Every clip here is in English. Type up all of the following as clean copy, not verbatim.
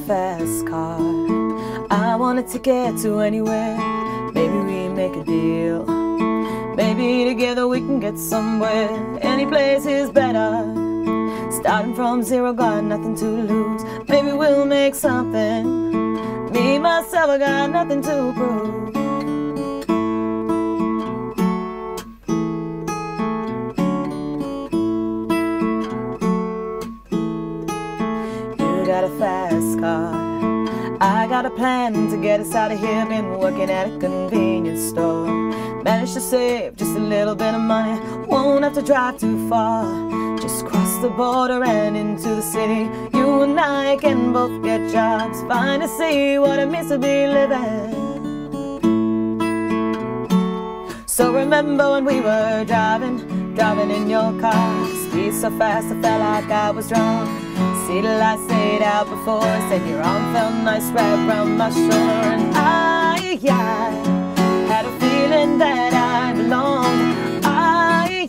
fast car, I want a ticket to anywhere. Maybe we make a deal. Maybe together we can get somewhere. Any place is better. Starting from zero, got nothing to lose. Maybe we'll make something. Me, myself, I got nothing to prove. You got a fast car, I got a plan to get us out of here. Been working at a convenience store. Managed to save just a little bit of money. Won't have to drive too far. Just cross the border and into the city. You and I can both get jobs. Find to see what it means to be living. So remember when we were driving in your car. Speed so fast I felt like I was drunk. See the lights stayed out before. Said your arm felt nice wrapped around my shoulder. And I had a feeling that I belonged. I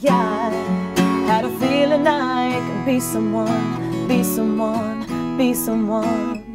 had a feeling I could be someone, be someone, be someone.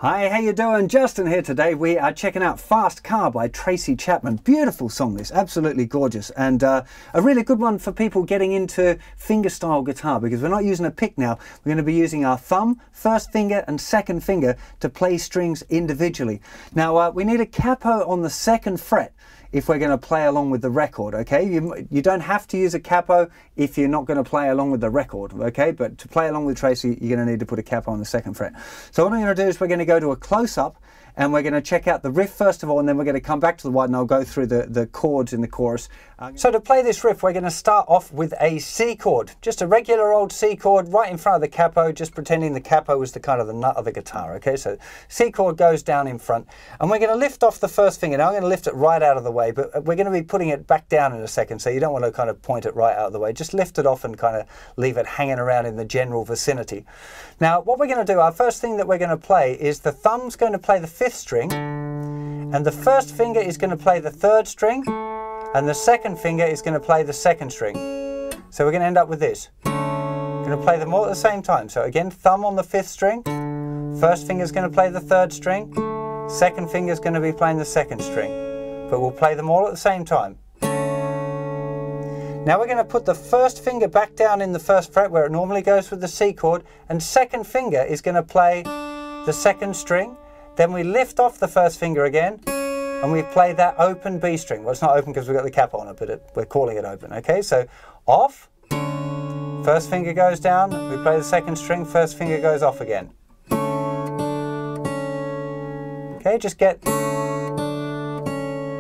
Hi, how you doing? Justin here today. We are checking out Fast Car by Tracy Chapman. Beautiful song this, absolutely gorgeous, and a really good one for people getting into fingerstyle guitar, because we're not using a pick now. We're going to be using our thumb, first finger and second finger to play strings individually. Now we need a capo on the second fret if we're going to play along with the record, okay? You don't have to use a capo if you're not going to play along with the record, okay? But to play along with Tracy, you're going to need to put a capo on the second fret. So what I'm going to do is we're going to go to a close-up, and we're going to check out the riff first of all, and then we're going to come back to the wide, and I'll go through the chords in the chorus. So to play this riff, we're going to start off with a C chord, just a regular old C chord right in front of the capo, just pretending the capo was the kind of the nut of the guitar, okay? So C chord goes down in front, and we're going to lift off the first finger. Now I'm going to lift it right out of the way, but we're going to be putting it back down in a second, so you don't want to kind of point it right out of the way. Just lift it off and kind of leave it hanging around in the general vicinity. Now what we're going to do, our first thing that we're going to play is the thumb's going to play the 5th string, and the first finger is going to play the 3rd string, and the second finger is going to play the 2nd string. So we're going to end up with this. We're going to play them all at the same time. So again, thumb on the 5th string, first finger is going to play the 3rd string, second finger is going to be playing the 2nd string. But we'll play them all at the same time. Now we're going to put the first finger back down in the 1st fret where it normally goes with the C chord, and second finger is going to play the 2nd string. Then we lift off the 1st finger again, and we play that open B string. Well, it's not open because we've got the cap on it, but we're calling it open, okay? So off, 1st finger goes down, we play the 2nd string, 1st finger goes off again. Okay, just get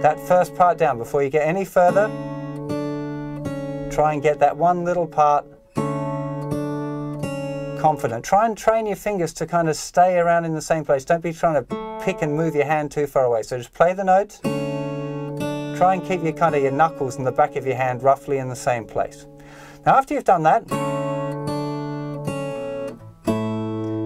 that first part down before you get any further. Try and get that one little part confident. Try and train your fingers to kind of stay around in the same place. Don't be trying to pick and move your hand too far away. So just play the notes. Try and keep your knuckles in the back of your hand roughly in the same place. Now after you've done that,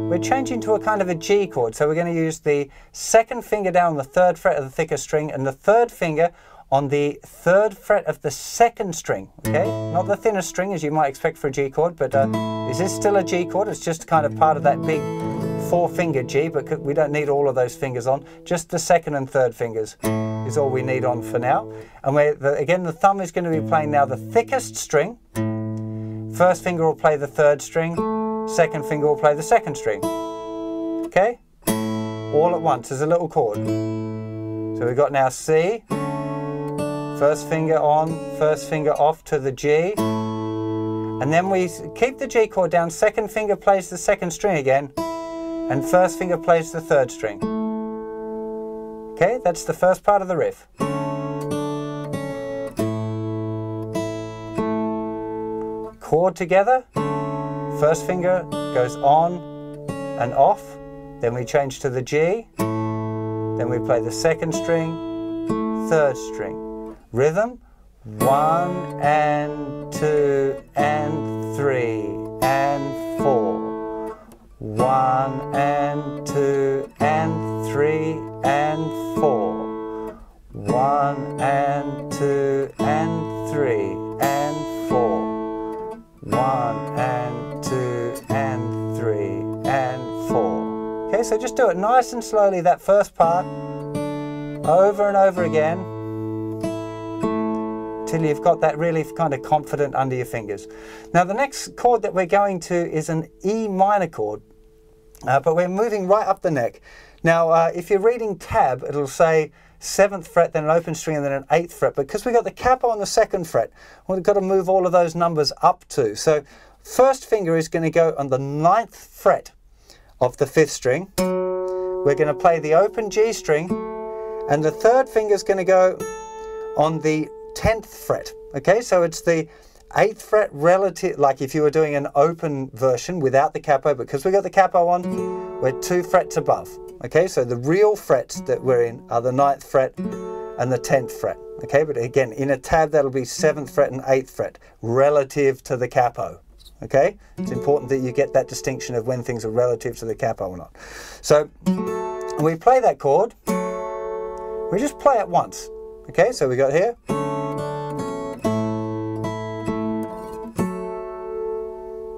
we're changing to a kind of a G chord. So we're going to use the 2nd finger down on the 3rd fret of the thicker string, and the 3rd finger on the 3rd fret of the 2nd string, okay? Not the thinner string as you might expect for a G chord, but this is still a G chord. It's just kind of part of that big 4-finger G, but we don't need all of those fingers on. Just the 2nd and 3rd fingers is all we need on for now. And again, the thumb is going to be playing now the thickest string. 1st finger will play the 3rd string, 2nd finger will play the 2nd string, okay? All at once as a little chord. So we've got now C, 1st finger on, 1st finger off to the G, and then we keep the G chord down, 2nd finger plays the 2nd string again, and 1st finger plays the 3rd string. Okay, that's the first part of the riff. Chord together, 1st finger goes on and off, then we change to the G, then we play the 2nd string, 3rd string. Rhythm, 1 and 2 and 3 and 4. 1 and 2 and 3 and 4. 1 and 2 and 3 and 4. so just do it nice and slowly, that first part, over and over again, till you've got that really kind of confident under your fingers. Now the next chord that we're going to is an E minor chord, but we're moving right up the neck. Now if you're reading tab, it'll say 7th fret, then an open string, and then an 8th fret. But because we've got the capo on the 2nd fret, we've got to move all of those numbers up too. So first finger is going to go on the 9th fret of the 5th string. We're going to play the open G string, and the 3rd finger is going to go on the 10th fret. Okay, so it's the 8th fret relative, like if you were doing an open version without the capo, but because we got the capo on, we're 2 frets above. Okay, so the real frets that we're in are the 9th fret and the 10th fret. Okay, but again, in a tab that'll be 7th fret and 8th fret relative to the capo. Okay, it's important that you get that distinction of when things are relative to the capo or not. So when we play that chord, we just play it once. Okay, so we got here.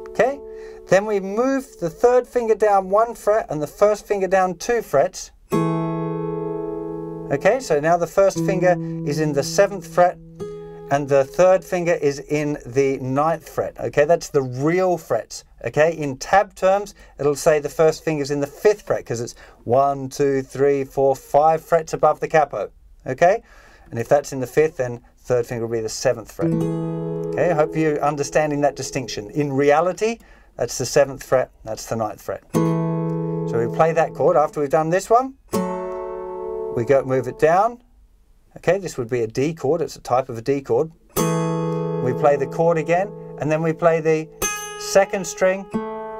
Okay, then we move the 3rd finger down 1 fret and the 1st finger down 2 frets. Okay, so now the 1st finger is in the 7th fret and the 3rd finger is in the 9th fret. Okay, that's the real frets. Okay, in tab terms, it'll say the 1st finger's in the 5th fret because it's 1, 2, 3, 4, 5 frets above the capo. Okay, and if that's in the 5th, then 3rd finger will be the 7th fret. Okay, I hope you're understanding that distinction. In reality, that's the 7th fret, that's the 9th fret. So we play that chord. After we've done this one, we go move it down. Okay, this would be a D chord, it's a type of a D chord. We play the chord again, and then we play the 2nd string,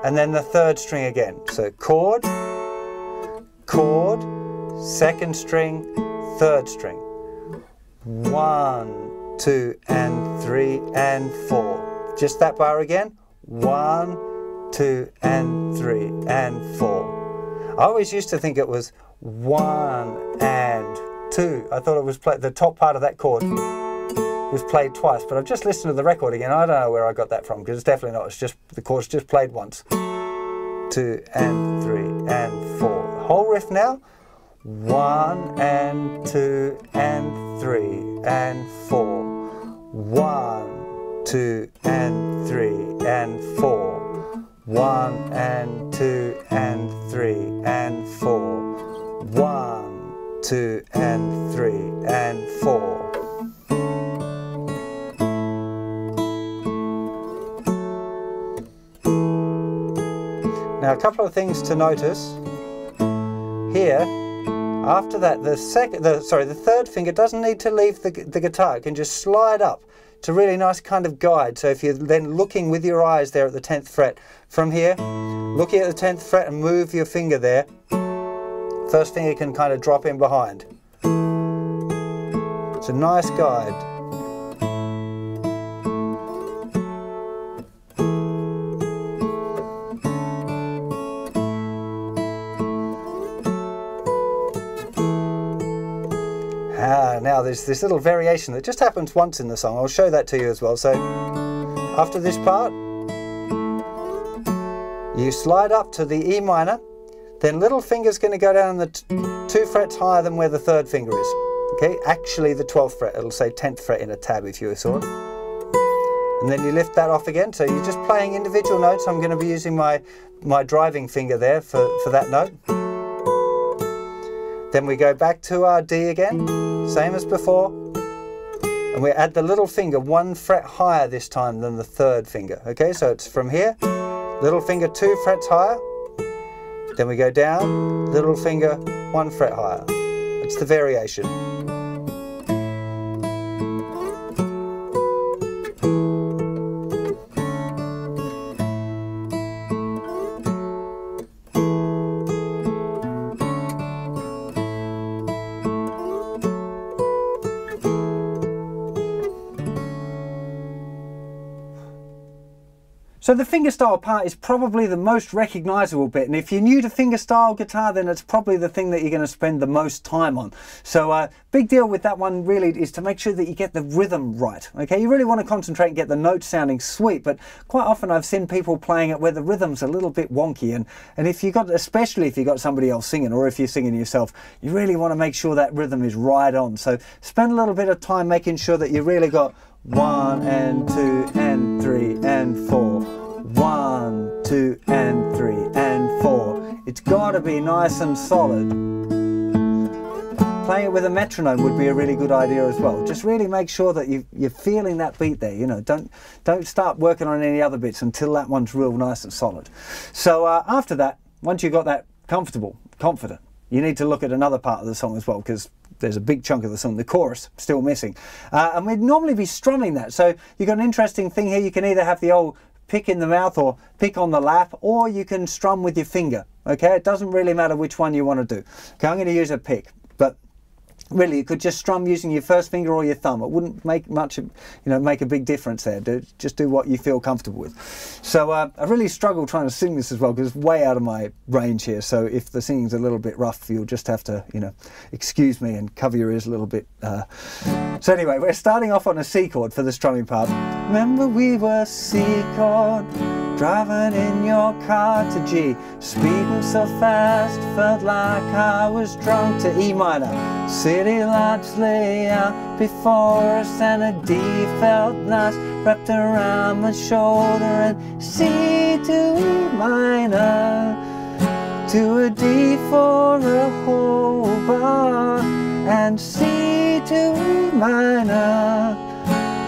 and then the 3rd string again. So chord, chord, 2nd string, 3rd string. 1, 2, and 3, and 4. Just that bar again. 1, 2, and 3, and 4. I always used to think it was 1 and 2. I thought it was the top part of that chord was played twice, but I've just listened to the record again. I don't know where I got that from, because it's definitely not. It's just the chord's just played once. 2 and 3 and 4. The whole riff now. 1 and 2 and 3 and 4. 1, 2 and 3 and 4. 1 and 2 and 3 and 4. 1, 2 and 3 and 4. Now a couple of things to notice here. After that, the 3rd finger doesn't need to leave the guitar. It can just slide up. It's a really nice kind of guide. So if you're then looking with your eyes there at the 10th fret, from here, looking at the 10th fret and move your finger there, 1st finger can kind of drop in behind. It's a nice guide. Now there's this little variation that just happens once in the song. I'll show that to you as well. So after this part, you slide up to the E minor, then little finger's going to go down the 2 frets higher than where the 3rd finger is. Okay, actually the 12th fret. It'll say 10th fret in a tab if you saw it. And then you lift that off again. So you're just playing individual notes. I'm going to be using my driving finger there for that note. Then we go back to our D again, same as before, and we add the little finger 1 fret higher this time than the 3rd finger. Okay, so it's from here, little finger 2 frets higher, then we go down, little finger 1 fret higher. It's the variation. So the fingerstyle part is probably the most recognizable bit, and if you're new to fingerstyle guitar, then it's probably the thing that you're going to spend the most time on. So big deal with that one really is to make sure that you get the rhythm right. Okay, you really want to concentrate and get the notes sounding sweet, but quite often I've seen people playing it where the rhythm's a little bit wonky, and if you got, especially if you got somebody else singing, or if you're singing yourself, you really want to make sure that rhythm is right on. So spend a little bit of time making sure that you really got 1 and 2 and 3 and 4. 1, 2 and 3 and 4. It's got to be nice and solid. Playing it with a metronome would be a really good idea as well. Just really make sure that you're feeling that beat there. You know, don't start working on any other bits until that one's real nice and solid. So after that, once you've got that confident, you need to look at another part of the song as well, because there's a big chunk of the song, the chorus, still missing. And we'd normally be strumming that. So you've got an interesting thing here. You can either have the old pick in the mouth or pick on the lap, or you can strum with your finger. Okay, it doesn't really matter which one you want to do. Okay, I'm going to use a pick, but really you could just strum using your first finger or your thumb. It wouldn't make much, make a big difference there. Just do what you feel comfortable with. So I really struggle trying to sing this as well, because it's way out of my range here. So if the singing's a little bit rough, you'll just have to, excuse me and cover your ears a little bit. So anyway, we're starting off on a C chord for the strumming part. Remember we were C chord, driving in your car to G, speeding so fast, felt like I was drunk to E minor. City lights lay out before us and a D felt nice, wrapped around my shoulder, and C to E minor, to a D for a whole bar, and C to E minor,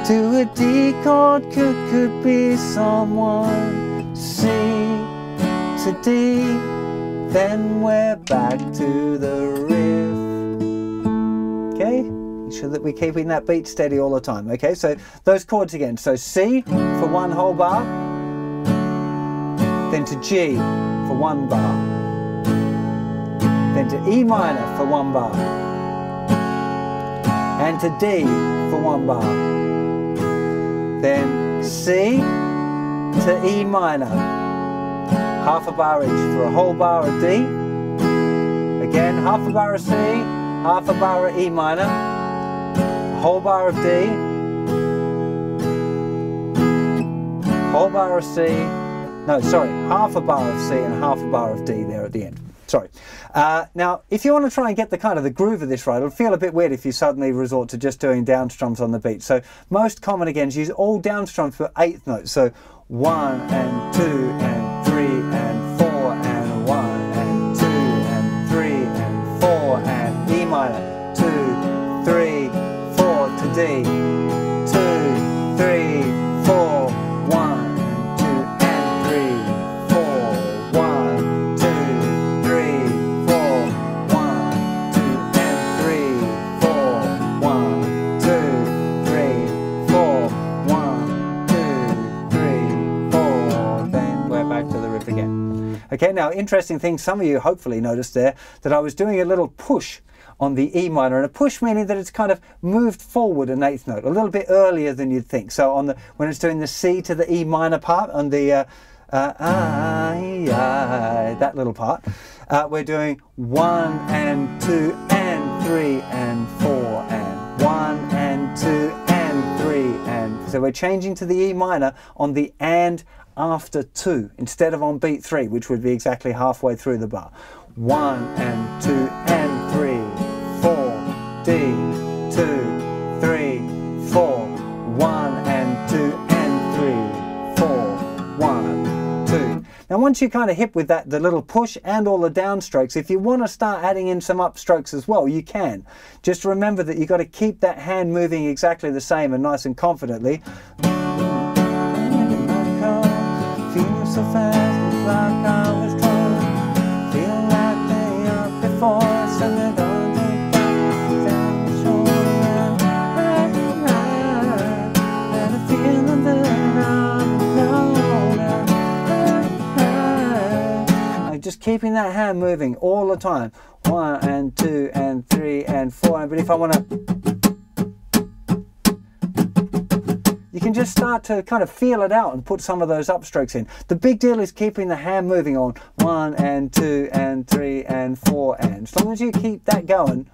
to a D chord could be someone. C to D, then we're back to the riff. Okay, make sure that we're keeping that beat steady all the time. Okay, so those chords again. So C for one whole bar, then to G for one bar, then to E minor for one bar, and to D for one bar, then C to E minor, half a bar each for a whole bar of D, again half a bar of C, half a bar of E minor, a whole bar of D, whole bar of C, no sorry, half a bar of C and half a bar of D there at the end. Sorry. Now, if you want to try and get the groove of this right, it'll feel a bit weird if you suddenly resort to just doing down strums on the beat. So most common again is use all down strums for eighth notes. So 1 and 2 and 3 and 4 and 1 and 2 and 3 and 4 and E minor, 2, 3, 4 to D, 2, 3, 4, 1 and 2 and 3, 4, 1, 2, 3, 4, 1, 2 and 3, 4, 1, 2, 3, 4, 1, 2, 3, 4. Then we're back to the riff again. Okay, now interesting thing, some of you hopefully noticed there that I was doing a little push on the E minor, and a push meaning that it's kind of moved forward an eighth note a little bit earlier than you'd think. So on the when it's doing the C to the E minor part on the that little part, we're doing 1 and 2 and 3 and 4 and 1 and 2 and 3 and, so we're changing to the E minor on the and after 2 instead of on beat 3, which would be exactly halfway through the bar. 1 and 2 and 3, 4, D, 2, 3, 4, 1 and 2 and 3, 4, 1, 2. Now once you're kind of hip with that, the little push and all the downstrokes, if you want to start adding in some upstrokes as well, you can. Just remember that you've got to keep that hand moving exactly the same and nice and confidently. Feeling so fast, it's like I was drunk. Feeling like they up before us, and they're gonna take down the shoulder and ride. And I feel that I'm just keeping that hand moving all the time. 1 and 2 and 3 and 4. But if I want to, you can just start to kind of feel it out and put some of those upstrokes in. The big deal is keeping the hand moving on 1 and 2 and 3 and 4 and. As long as you keep that going,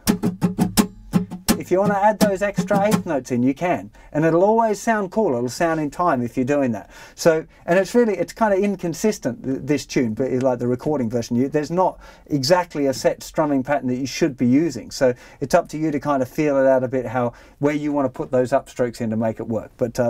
if you want to add those extra eighth notes in, you can, and it'll always sound cool. It'll sound in time if you're doing that. So, and it's kind of inconsistent, this tune, but like the recording version, there's not exactly a set strumming pattern that you should be using. So it's up to you to kind of feel it out a bit, where you want to put those upstrokes in to make it work. But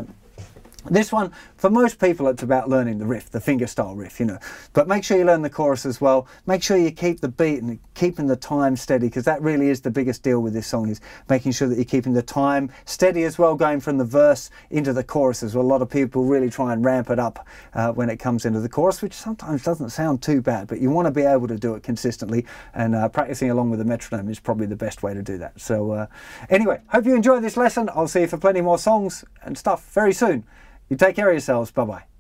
this one, for most people, it's about learning the riff, the fingerstyle riff, you know. But make sure you learn the chorus as well. Make sure you keep the beat and keeping the time steady, because that really is the biggest deal with this song, is making sure that you're keeping the time steady as well, going from the verse into the chorus as well. A lot of people really try and ramp it up when it comes into the chorus, which sometimes doesn't sound too bad, but you want to be able to do it consistently, and practicing along with the metronome is probably the best way to do that. So anyway, hope you enjoyed this lesson. I'll see you for plenty more songs and stuff very soon. You take care of yourselves. Bye-bye.